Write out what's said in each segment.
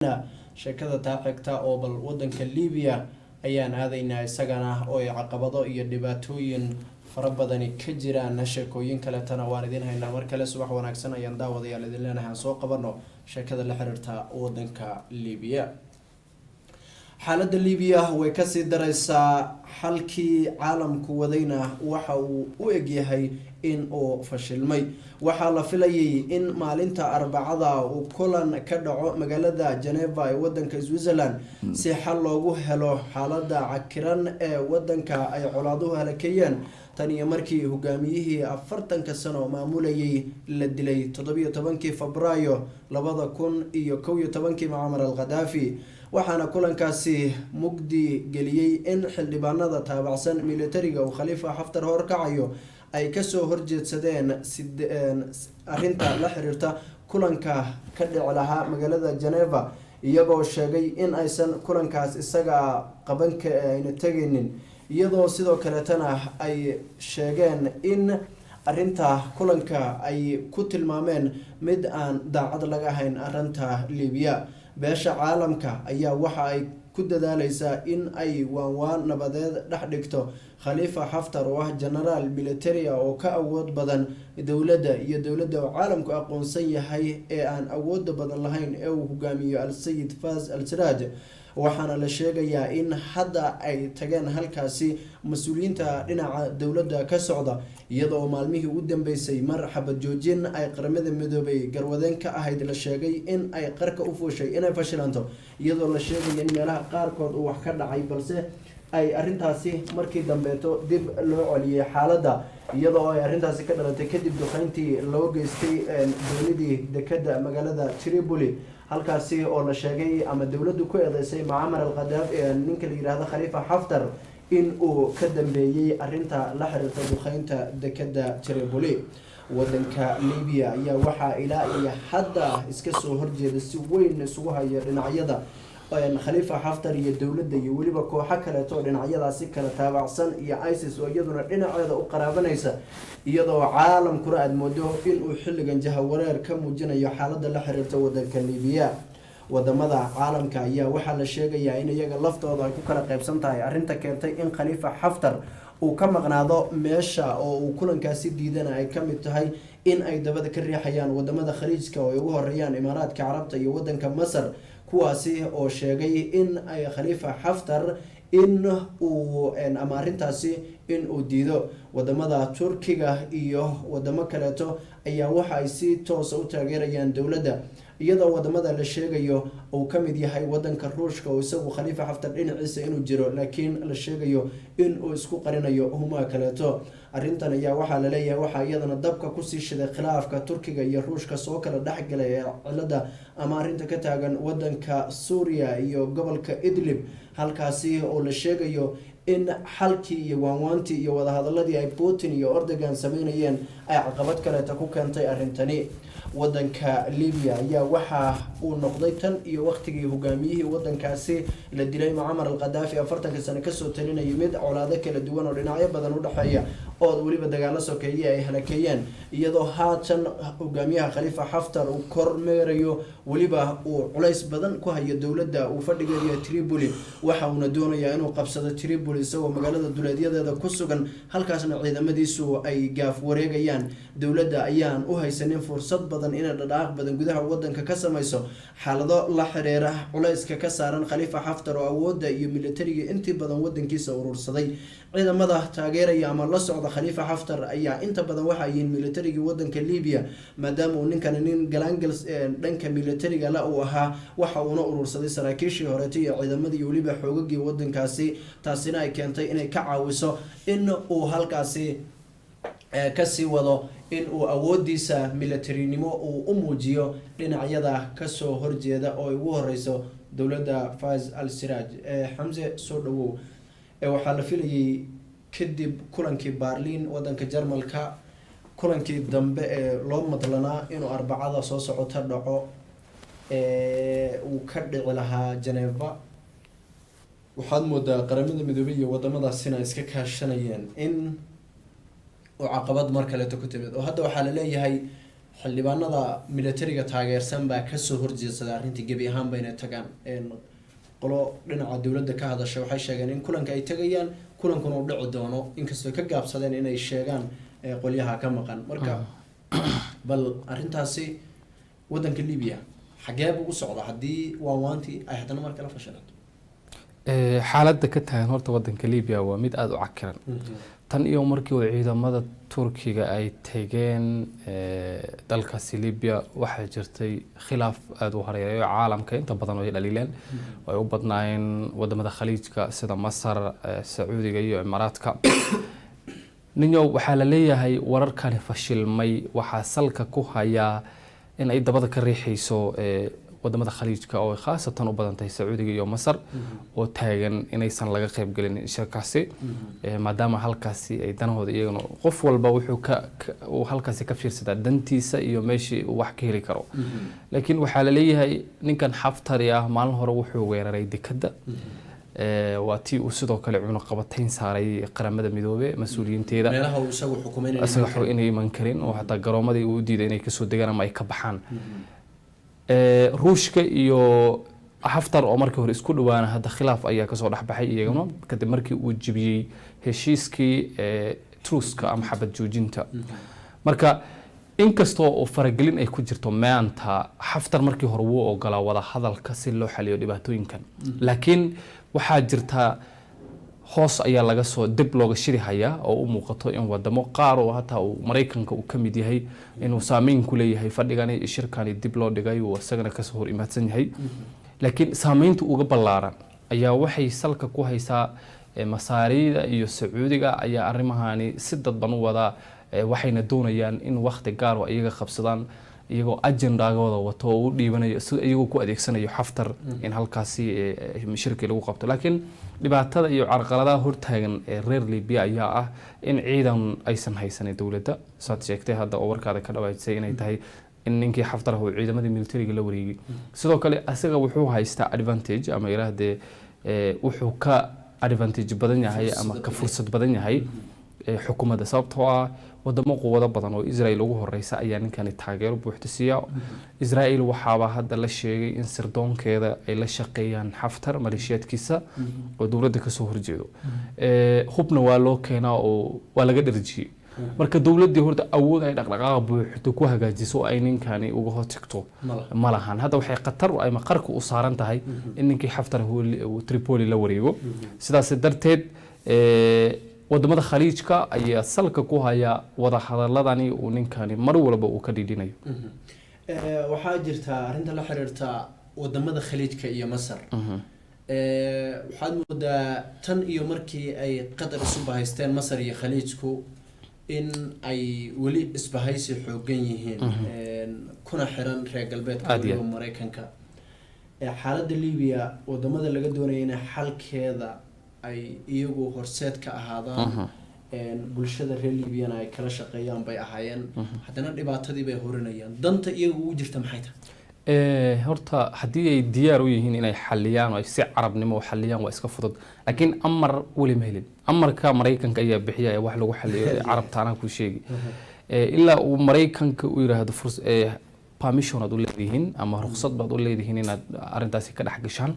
sheekada taaqigta oo bal wadanka Liibiya ayaan aadaynaa isagana oo ay caqabado iyo dhibaatooyin fara badan ka jiraan sheekooyin kale tan waan idin haynaa mar kale subax wanaagsan ayaan daawadayaal idin leenahay soo qabano sheekada la xiriirta wadanka Liibiya xaaladda Liibiya way ka sii daraysaa halkii caalamku wadayna waxa uu u egyahay in uu fashilmay waxaa la filayay in maalinta Arbacada uu kulan ka dhaco magaalada Geneva ee wadanka Switzerland si xal loogu helo xaaladda cakiran ee wadanka ay colaaduhu halkeeyeen tan iyo markii hogaamiyihii 40 sano maamulayay la dilay 17 Febraayo 2011 Muammar al-Gaddafi waxaana kulankaasi mugdi geliyay in xildhibaanada taabacsan militariga uu Khalifa Haftar horkacayo ay kasoo horjeedsadeen arinta la xiriirta kulanka ka dhici lahaa magaalada Geneva iyagoo sheegay in aysan kulankaas isaga qaban ka ayna tagaynin iyadoo sidoo kale tana ay sheegeen in arinta kulanka ay ku tilmaameen mid aan daacad laga ahayn arinta Liibiya beesha caalamka ayaa waxa ay ku dadaalaysaa in ay waan nabadeed dhex dhigto Khalifa Haftar oo ah general military oo ka awood badan dawladda caalamku aqoonsan yahay ee aan awood badan lahayn ee uu hogaamiyo al-Sayyid Faz al-Sarraj waxaana la sheegayaa in hadda ay tageen halkaasi mas'uuliyiinta dhinaca dawladda ka socda iyadoo maalmihii ugu dambeysay mar xabad joojin ay qaramada midoobay garwadeen ka ahayd la sheegay in ay qarka u fuushay inay fashilanto iyadoo la sheegay in meelaha qaarkood uu wax ka dhacay balse ay arintaasi markii dambeeto dib loo celiyay xaaladda iyadoo ay arintaasi ka dhalatay kadib duqeyntii loo geystay dowladii dekada magaalada Tripoli halkaasi oo la sheegay ama dawladdu ku eedeysay Muammar al-Gaddafi ee ninka la yiraahdo Khalifa Haftar in uu ka dambeeyay arinta la xiriirta duqeynta dekada Tripoli wadanka Liibiya ayaa waxa ilaa iyo hadda iska soo horjeeda si weyn isugu haya dhinacyada Khalifa Haftar iyo dawladda iyo waliba kooxo kale oo dhinacyadaasi kala taabacsan iyo ISIS oo iyaduna dhinaceeda u qaraabanaysa iyadoo caalamku aad moodo in uu xilligan jahawareer ka muujinayo xaaladda la xiriirta wadanka Liibiya wadamada caalamka ayaa waxa la sheegayaa in iyaga laftooda ay ku kala qaybsan tahay arinta keentay in Khalifa Haftar uu ka maqnaado meesha oo uu kulankaasi diidana ay ka mid tahay in ay dabada ka riixayaan wadamada khaliijka oo ay ugu horeeyaan Imaaraadka Carabta iyo wadanka Masar kuwaasi oo sheegay in ay Khalifa Haftar in uu ama arintaasi in uu diido wadamada Turkiga iyo wadamo kaleeto ayaa waxa ay si toos u taageerayaan dawladda iyadoo wadamada la sheegayo uu ka mid yahay wadanka Ruushka oo isagu Khalifa Haftar dhinaciisa inuu jiro laakiin la sheegayo in uu isku qarinayo huma kaleeto arintan ayaa waxa la leeyahay waxa iyadana dabka ku sii shiday khilaafka Turkiga iyo Ruushka soo kala dhaxgalay cilada ama arinta ka taagan wadanka Suuriya iyo gobolka Idlib halkaasi oo la sheegayo in halkii iyo waanwaantii iyo wada hadaladii ay Putin iyo Erdogan sameynayeen ay caqabad kale ku keentay arintani wadanka Liibiya ayaa waxa uu noqday tan iyo waqtigii hogaamiyihii wadankaasi la dilay Muammar al-Gaddafi 40 sano ka soo talinayay mid colaado kala duwan oo dhinacyo badan u dhaxeeya oo waliba dagaalo sokeeyay ay halakeeyeen iyadoo haatan hogaamiyaha Khalifa Haftar uu kormeerayo waliba uu culays badan ku hayo dawladda uu fadhigeeyo Tripoli waxa uu doonayaa inuu qabsado Tripoli isagoo magaalada duleedyadeeda ku sugan halkaasna ciidamadiisu ay gaaf wareegayaan dawladda ayaan u haysanin fursad badan in dhaqaaq badan gudaha wadanka ka samayso xaalado la xiriira culayska ka saaran Khalifa Haftar oo awoodda iyo militariga intii badan wadankiisa urursaday ciidamada taageeraya ama la socda Khalifa Haftar ayaa inta badan waxa ay militariga wadanka Liibiya maadaama uu ninkan galaangal dhanka militariga la uu ahaa waxa uu urursaday saraakiishii horeetay iyo ciidamadii waliba xoogagii wadankaasi taasina ay keentay inay ka caawiso in uu halkaasi ka sii wado in uu awoodiisa militarinimo uu u muujiyo dhinacyada ka soo horjeeda oo ugu horeyso dawladda Faz al-Sarraj Hamza soo dhawow waxaa la filayay kadib kulankii Berlin wadanka Jarmalka kulankii dambe ee loo madlanaa inuu Arbacada soo socota dhaco uu ka dhici lahaa Geneva waxaad moodaa qaramada midoobay iyo wadamadaasina iska kaashanayeen in oo caqabad mar kale ku timid oo hadda waxa la leeyahay xildhibaanada militariga taageersan baa kasoo horjeedsaday arrintii gebi ahaanba inay tagaan qolo dhinaca dowladda ka hadasha waxay sheegeen in kulanka ay tagayaan kulankuna uu dhici doono inkastoo ka gaabsadeen inay sheegaan qolyaha ka maqan marka bal arrintaasi waddanka Liibiya xagee buu u socdaa haddii waawaantii ay haddana mar kale fashalato xaaladda ka taagan horta waddanka Liibiya waa mid aad u cakiran tan iyo markii uu ciidamada Turkiga ay tageen dalkaasi Liibiya waxaa jirtay khilaaf aad u hareeyo caalamka inta badan oo ay dhaliileen way u badnaayeen wadamada khaliijka sida Masar, Sacuudiga iyo Imaaraadka ninyo waxaa la leeyahay wararkan fashilmay waxaa salka ku haya in ay dabada ka riixayso wadamada khaliijka oo khaasatan u badan tahay Sacuudiga iyo Masar oo taagan inaysan laga qayb galin shirkaasi maadaama halkaasi ay danahooda iyaguna qof walba wuxuu halkaasi ka fiirsadaa dantiisa iyo meeshii uu wax ka heli karo laakiin waxaa la leeyahay ninkan Xaftar maalin hore wuxuu weeraray dekada waa tii uu sidoo kale cunaqabatayn saaray qaramada midoobay mas'uuliyiinteeda meelaha uu isagu inay iman karin oo hataa garoomadii uu diiday inay ka soo degaan ama ay ka baxaan ruushka iyo Xaftar oo markii hore isku dhawaana hadda khilaaf ayaa ka soo dhaxbaxay iyaguna kadib markii uu jibiyay heshiiskii truska ama xabad joojinta marka inkastoo oo faragelin ay ku jirto maanta Xaftar markii hore wuu ogolaa wada hadalka si loo xaliyo dhibaatooyinkan laakiin waxaa jirta hoos ayaa laga soo dib looga shiri hayaa oo u muuqato in wadamo qaar oo hataa uu Mareykanka uu kamid yahay inuu saameyn ku leeyahay fadhigan shirkani dib loo dhigay oo isagana ka soo hor imaadsan yahay laakiin saameyntu uga ballaaran ayaa waxay salka ku haysaa Masaarida iyo Sacuudiga ayaa arrimahani si dadban u wada waxayna doonayaan in waqti gaar ah iyaga qabsadaan iyagoo ajendagooda wato oo u dhiibanayo si iyagoo ku adeegsanayo Xaftar in halkaasi shirki lagu qabto laakiin dhibaatada iyo carqaladaha hortaagan ee reer Liibiya ayaa ah in ciidan aysan haysan dawladda saad sheegtay hadda oo warkaada ka dhawaysay inay tahay in ninkii Xaftar uu ciidamadii militariga la wareegay sidoo kale asaga wuxuu haystaa advantage ama iraahday wuxuu ka advantage badan yahay ama ka fursad badan yahay xukuumadda sababtoo ah wadamo quwado badan oo Israel ugu horeysa ayaa ninkani taageero buuxda siiya Israel waxaaba hadda la sheegay in sirdoonkeeda ay la shaqeeyaan Xaftar maleeshiyadkiisa oo dawladda ka soo horjeedo hubna waa loo keenaa oo waa laga dharjiyay marka dawladdu horta awood ay dhaqdhaqaaq buuxda ku hagaajiso ay ninkani uga hortagto malahan hadda waxay qatar ay maqarka u saaran tahay in ninkii Xaftar uu Tripoli la wareego sidaas darteed wadamada khaliijka ayaa salka ku haya wada hadaladani uu ninkani mar walba uu ka dhidhinayo waxaa jirta arrinta la xiriirta wadamada khaliijka iyo Masar waxaad moodaa tan iyo markii ay Qatar isu bahaysteen Masar iyo khaliijku in ay weli isbahaysi xoogan yihiin kuna xiran reer galbeedka iyo Mareykanka xaaladda Liibiya wadamada laga doonayay in xalkeeda ay iyagu horseed ka ahaadaan bulshada reer Liibiya ay kala shaqeeyaan bay ahaayeen haddana dhibaatadii bay horinayaan danta iyagu ugu jirta maxay tahay horta haddii ay diyaar u yihiin inay xaliyaan oo si carabnimo u xaliyaan waa iska fudud laakiin amar wali ma helin amarka Mareykanka ayaa bixiya wax lagu xaliyo carabtaana ku sheegi ilaa uu Mareykanka u yiraahdo permission aad u leeyihiin ama ruqsad baad u leeyihiin inaad arintaasi ka dhax gashaan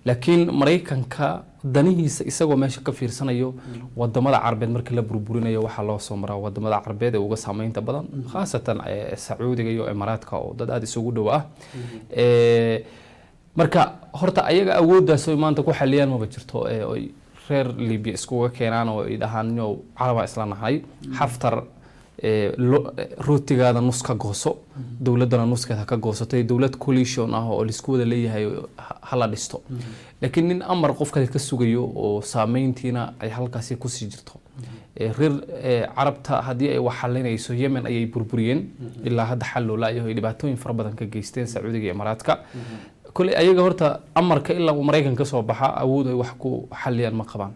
laakiin Mareykanka danihiisa isagoo meesha ka fiirsanayo wadamada Carabeed markii la burburinayo waxa loo soo maraa wadamada Carabeed ee uga saameynta badan khaasatan Sacuudiga iyo Imaaraadka oo dad aad isugu dhow ah marka horta ayaga awooddaas oo maanta ku xaliyaan ma jirto oo reer Liibiya isku keenaan oo ay dhahaan caraba isla nahay Xaftar rootigaada nus ka gooso dawladana nuskeeda ka goosatay dawlad coalition ah oo isku wada leeyahay hala dhisto laakiin nin amar qof kale ka sugayo oo saameyntiina ay halkaasi ku sii jirto reer Carabta hadii ay wax xalinayso Yemen ayay burburiyeen ilaa hadda xal loo laayahay dhibaatooyin fara badan ka geysteen Sacuudiga iyo Imaaraadka kulli ayaga horta amarka ilaa Mareykanka soo baxa awood ay wax ku xaliyaan ma qabaan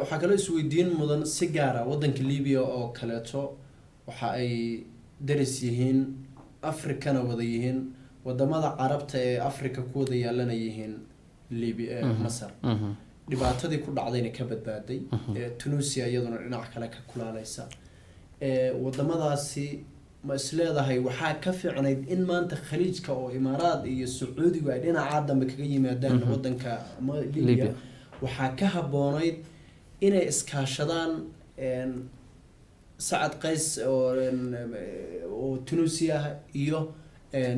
waxaa kale isweydiin mudan si gaar ah wadanka Liibiya oo kaleeto waxa ay daris yihiin Afrikana wada yihiin wadamada Carabta ee Afrika ku wada yaalana yihiin Liibiya Masar dhibaatadii ku dhacdayna ka badbaaday Tunisia iyaduna dhinac kale ka kulaalaysa wadamadaasi ma isleedahay waxaa ka fiicnayd in maanta khaliijka oo imaaraad iyo sacuudigu ay dhinacaa dambe kaga yimaadaan wadanka Libya waxaa ka haboonayd inay iskaashadaan Sacad Qays oo Tunisia iyo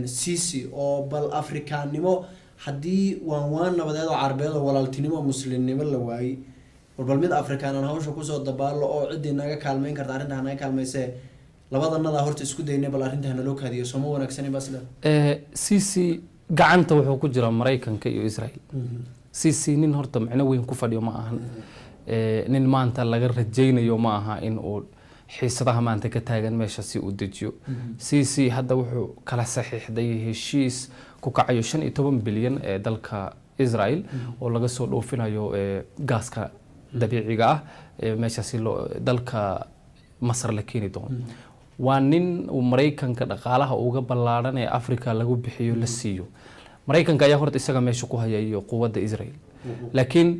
Sisi oo bal Afrikaanimo haddii waan nabadeed oo carbeed oo walaaltinimo muslimnimo la waayay bal mid Afrikaan aan hawsha kusoo dabaalo oo cidii naga kaalmeyn karta arrintan naga kaalmeysay labadanada horta isku daynay bal arrintan loo kaadiyo soo ma wanaagsan basla Sisi gacanta wuxuu ku jira Mareykanka iyo Israel Sisi nin horta macna weyn ku fadhiyo ma ahan nin maanta laga rajaynayo ma aha in uu xiisadaha maanta ka taagan meesha si uu dejiyo Sisi hadda wuxuu kala saxiixday heshiis ku kacayo 15 bilyan ee dalka Israel oo laga soo dhoofinayo gaaska dabiiciga ah meesha si dalka Masar la keeni doono waa nin uu Mareykanka dhaqaalaha uga ballaaran ee Afrika lagu bixiyo la siiyo Mareykanka ayaa horta isaga meesha ku hayayo quwadda Israel laakiin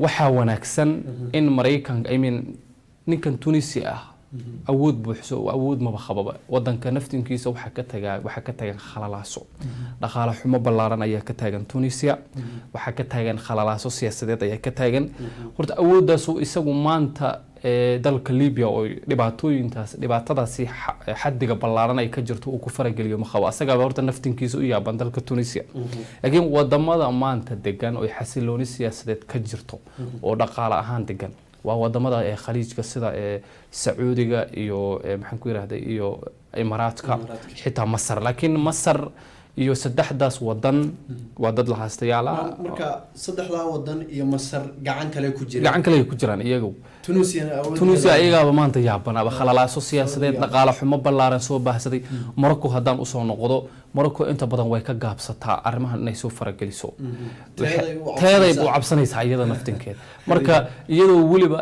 waxa wanaagsan in Mareykanka ninkan Tunisia ah awood buuxso awood ma qababa wadanka naftinkiisa waxa ka tagan khalalaaso dhaqaale xumo ballaaran ayaa ka taagan Tunisia waxa ka taagan khalalaaso siyaasadeed ayaa ka taagan horta awooddaas oo isagu maanta dalka Libya oo dhibaatadaasi xaddiga ballaaran ay ka jirto uu ku farageliyo ma qabo asaga horta naftinkiisa u yaaban dalka Tunisia laakiin wadamada maanta degan oo xasilooni siyaasadeed ka jirto oo dhaqaale ahaan degan waa wadamada khaliijka sida Sacuudiga iyo maxaan ku yiraahday iyo Imaaraadka xitaa Masar laakiin Masar iyo saddexdaas wadan waa dad la haastayaal marka saddexdaa wadan iyo Masar gacan kale ku jiraan iyagu Tunisia iyaga maanta yaabanaba khalalaaso siyaasadeed dhaqaale xumo ballaaran soo baahsaday Morocco hadaan u soo noqdo Morocco inta badan way ka gaabsataa arrimahan inay soo farageliso teeday u cabsanaysaa iyada naftinkeed marka iyadoo waliba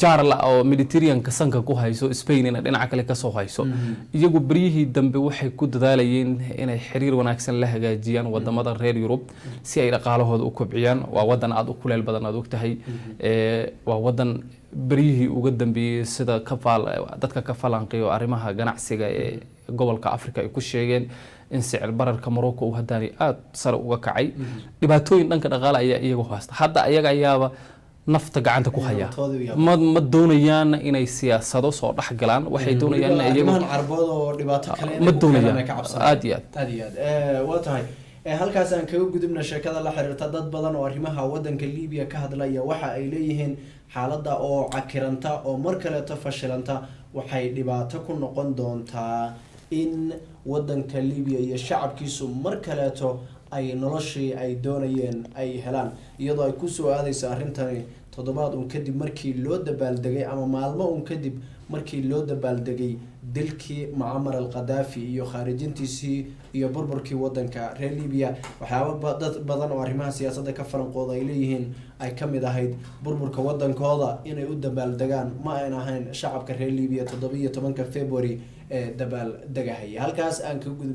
jaarla oo Mediterranean-ka sanka ku hayso Spain ina dhinaca kale ka soo hayso iyagu bariyihii dambe waxay ku dadaalayeen inay xiriir wanaagsan la hagaajiyaan wadamada reer Yurub si ay dhaqaalahooda u kobciyaan waa wadan aad u kuleel badan aad ogtahay waa wadan bariyihii uga dambeeyay sida dadka ka falanqeeyo arrimaha ganacsiga ee gobolka Afrika ay ku sheegeen in sicir bararka Morocco uu hadaan aad sare uga kacay dhibaatooyin dhanka dhaqaale ayaa iyagu haysta hadda ayaga ayaaba nafta gacanta ku haya ma doonayaan inay siyaasado soo dhaxgalaan waxay doonayaan in iyagu carbood oo dhibaato kale ma doonayaan aad iyo aad waa tahay halkaas aan kaga gudubna sheekada la xiriirta dad badan oo arrimaha wadanka Libya ka hadlaya waxa ay leeyihiin xaaladda oo cakiranta oo mar kale fashilanta waxay dhibaato ku noqon doontaa in wadanka Libya iyo shacabkiisu mar kale ay noloshii ay doonayeen ay helaan iyadoo ay ku soo aadayso arrintani toddobaad kadib markii loo dabaaldegay ama maalmo kadib markii loo dabaaldegay dilkii Muammar al-Qaddafi iyo khaarijintiisii iyo burburkii wadanka reer Libya waxyaabo dad badan oo arrimaha siyaasadda ka falanqooda ay leeyihiin ay ka mid ahayd burburka wadankooda inay u dabaaldegaan ma ayna ahayn shacabka reer Libya 17 February dabaaldegaya halkaas aan ka gudub